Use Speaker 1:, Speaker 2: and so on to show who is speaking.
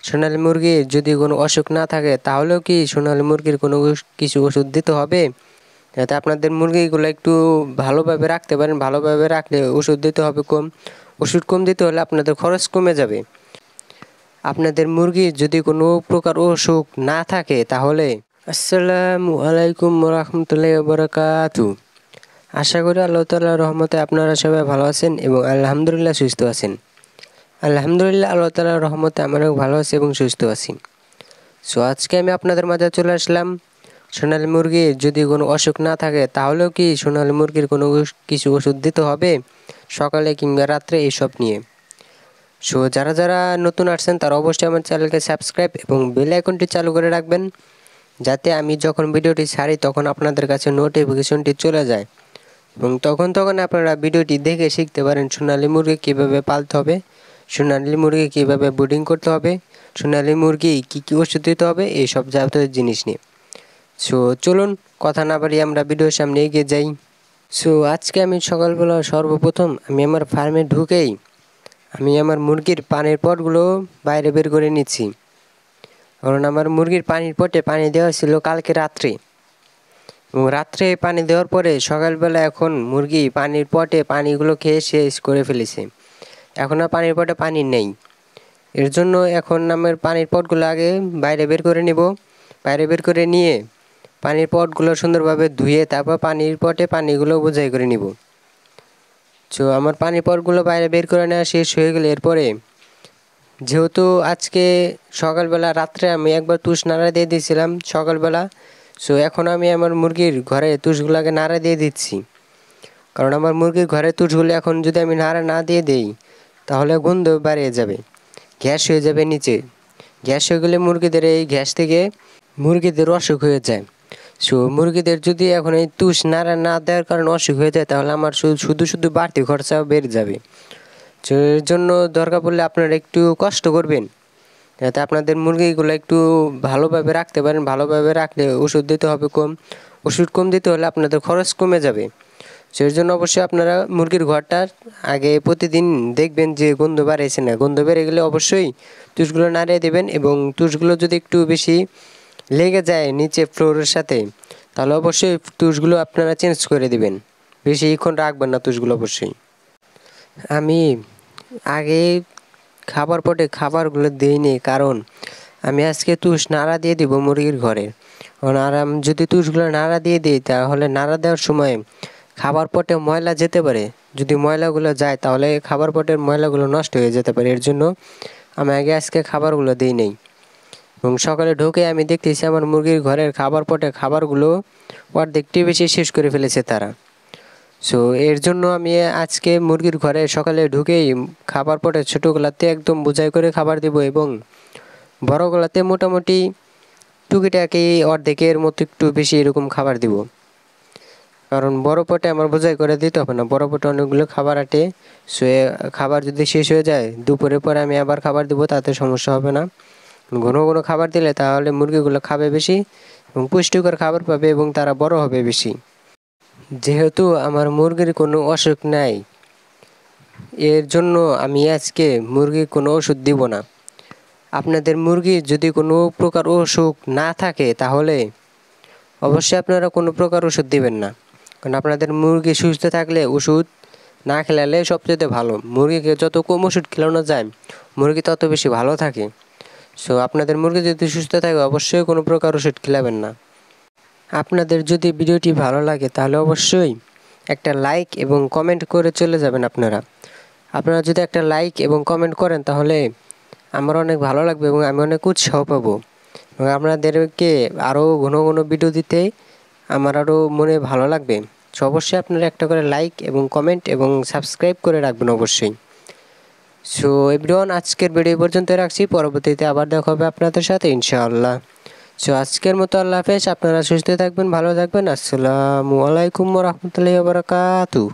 Speaker 1: সোনালী মুরগির যদি কোনো অসুখ না থাকে তাহলেও কি সোনালী মুরগির কোনো কিছু ওষুধ দিতে হবে, যাতে আপনাদের মুরগিগুলো একটু ভালোভাবে রাখতে পারেন। ভালোভাবে রাখলে ওষুধ দিতে হবে কম। ওষুধ কম দিতে হলে আপনাদের খরচ কমে যাবে। আপনাদের মুরগির যদি কোনো প্রকার অসুখ না থাকে তাহলে আসসালামু আলাইকুম রহমতুল্লাহি ওয়া বারাকাতুহু। আশা করি আল্লাহ তাআলার রহমতে আপনারা সবাই ভালো আছেন এবং আলহামদুলিল্লাহ সুস্থ আছেন। আলহামদুলিল্লাহ আল্লাহ তাআলার রহমতে আমরাও ভালো আছি এবং সুস্থ আছি। সো আজকে আমি আপনাদের মাঝে চলে আসলাম সোনালী মুরগির যদি কোনো অসুখ না থাকে তাহলেও কি সোনালী মুরগির কোনো কিছু ওষুধ দিতে হবে সকালে কিংবা রাত্রে, এইসব নিয়ে। সো যারা যারা নতুন আসছেন তারা অবশ্যই আমার চ্যানেলকে সাবস্ক্রাইব এবং বেল আইকনটি চালু করে রাখবেন, যাতে আমি যখন ভিডিওটি ছাড়ি তখন আপনাদের কাছে নোটিফিকেশনটি চলে যায় এবং তখন আপনারা ভিডিওটি দেখে শিখতে পারেন সোনালী মুরগি কীভাবে পালতে হবে, সোনালী মুরগি কীভাবে ব্রিডিং করতে হবে, সোনালী মুরগি কী কী ওষুধ দিতে হবে, এইসব যাবতীয় জিনিস নিয়ে। সো চলুন কথা না বাড়িয়ে আমরা ভিডিওর সামনে এগিয়ে যাই। সো আজকে আমি সকালবেলা সর্বপ্রথম আমি আমার ফার্মে ঢুকেই আমি আমার মুরগির পানির পটগুলো বাইরে বের করে নিচ্ছি, কারণ আমার মুরগির পানির পটে পানি দেওয়া ছিল কালকে রাত্রে, এবং রাত্রে পানি দেওয়ার পরে সকালবেলা এখন মুরগি পানির পটে পানিগুলো খেয়ে শেষ করে ফেলেছে। এখন আর পানির পটে পানি নেই। এর জন্য এখন আমার পানির পটগুলো আগে বাইরে বের করে নেব। বাইরে বের করে নিয়ে পানির পটগুলো সুন্দরভাবে ধুয়ে তারপর পানির পটে পানিগুলো বোঝাই করে নিব। তো আমার পানির পটগুলো বাইরে বের করে নেওয়া শেষ হয়ে গেলে এরপরে যেহেতু আজকে সকালবেলা রাত্রে আমি একবার তুষ নাড়া দিয়ে দিয়েছিলাম সকালবেলা, সো এখন আমি আমার মুরগির ঘরে তুষগুলোকে নাড়া দিয়ে দিচ্ছি, কারণ আমার মুরগির ঘরে তুষগুলো এখন যদি আমি নাড়া না দিয়ে দিই তাহলে গন্ধ বাড়িয়ে যাবে, গ্যাস হয়ে যাবে নিচে। গ্যাস হয়ে গেলে মুরগিদের এই গ্যাস থেকে মুরগিদের অসুখ হয়ে যায়। সো মুরগিদের যদি এখন এই তুষ নাড়া না দেওয়ার কারণে অসুখ হয়ে যায় তাহলে আমার শুধু বাড়তি খরচা বেড়ে যাবে। তো এর জন্য দরকার পড়লে আপনারা একটু কষ্ট করবেন, যাতে আপনাদের মুরগিগুলো একটু ভালোভাবে রাখতে পারেন। ভালোভাবে রাখলে ওষুধ দিতে হবে কম। ওষুধ কম দিতে হলে আপনাদের খরচ কমে যাবে। সেই জন্য অবশ্যই আপনারা মুরগির ঘরটার আগে প্রতিদিন দেখবেন যে গন্ধ বাড়াইছে না। গন্ধ বেড়ে গেলে অবশ্যই তুষগুলো নাড়িয়ে দেবেন, এবং তুষগুলো যদি একটু বেশি লেগে যায় নিচে ফ্লোরের সাথে তাহলে অবশ্যই তুষগুলো আপনারা চেঞ্জ করে দিবেন। বেশিক্ষণ রাখবেন না তুষগুলো অবশ্যই। আমি আগে খাবার পটে খাবারগুলো দিইনি, কারণ আমি আজকে তুষ নাড়া দিয়ে দিব মুরগির ঘরে। কারণ আর আমি যদি তুষগুলো নাড়া দিয়ে দিই তাহলে নাড়া দেওয়ার সময় খাবার পটে ময়লা যেতে পারে। যদি ময়লাগুলো যায় তাহলে খাবার পটের ময়লাগুলো নষ্ট হয়ে যেতে পারে। এর জন্য আমি আগে আজকে খাবারগুলো দিই নেই, এবং সকালে ঢুকে আমি দেখতেছি আমার মুরগির ঘরের খাবার পটে খাবারগুলো অর্ধেকটি বেশি শেষ করে ফেলেছে তারা। সো এর জন্য আমি আজকে মুরগির ঘরে সকালে ঢুকেই খাবার পটে ছোটোগুলাতে একদম বোঝাই করে খাবার দেব, এবং বড়গুলাতে মোটামুটি টুকিটাকি অর্ধেকের মতো একটু বেশি এরকম খাবার দিব। কারণ বড় পটে আমার বোঝাই করে দিতে হবে না, বড় পটে অনেকগুলো খাবার আটে। সো খাবার যদি শেষ হয়ে যায় দুপুরের পরে আমি আবার খাবার দিব, তাতে সমস্যা হবে না। ঘন ঘন খাবার দিলে তাহলে মুরগিগুলো খাবে বেশি এবং পুষ্টিকর খাবার পাবে এবং তারা বড় হবে বেশি। যেহেতু আমার মুরগির কোনো অসুখ নাই, এর জন্য আমি আজকে মুরগির কোনো ওষুধ দিব না। আপনাদের মুরগির যদি কোনো প্রকার অসুখ না থাকে তাহলে অবশ্যই আপনারা কোনো প্রকার ওষুধ দিবেন না, কারণ আপনাদের মুরগি সুস্থ থাকলে ওষুধ না খেলালে সবচেয়ে ভালো। মুরগিকে যত কম ওষুধ খেলানো যায় মুরগি তত বেশি ভালো থাকে। সো আপনাদের মুরগি যদি সুস্থ থাকে অবশ্যই কোনো প্রকার ওষুধ খেলাবেন না। আপনাদের যদি ভিডিওটি ভালো লাগে তাহলে অবশ্যই একটা লাইক এবং কমেন্ট করে চলে যাবেন। আপনারা যদি একটা লাইক এবং কমেন্ট করেন তাহলে আমার অনেক ভালো লাগবে এবং আমি অনেক উৎসাহ পাবো, এবং আপনাদেরকে আরও ঘন ঘন ভিডিও দিতে আমার আরও মনে ভালো লাগবে। সো অবশ্যই আপনারা একটা করে লাইক এবং কমেন্ট এবং সাবস্ক্রাইব করে রাখবেন অবশ্যই। সো এভরিওয়ান, আজকের ভিডিও পর্যন্ত রাখছি, পরবর্তীতে আবার দেখা হবে আপনাদের সাথে ইনশাআল্লাহ। সো আজকের মতো আল্লাহ হাফেজ। আপনারা সুস্থ থাকবেন, ভালো থাকবেন। আসসালামু আলাইকুম ওয়া রাহমাতুল্লাহি ওয়া বারাকাতুহু।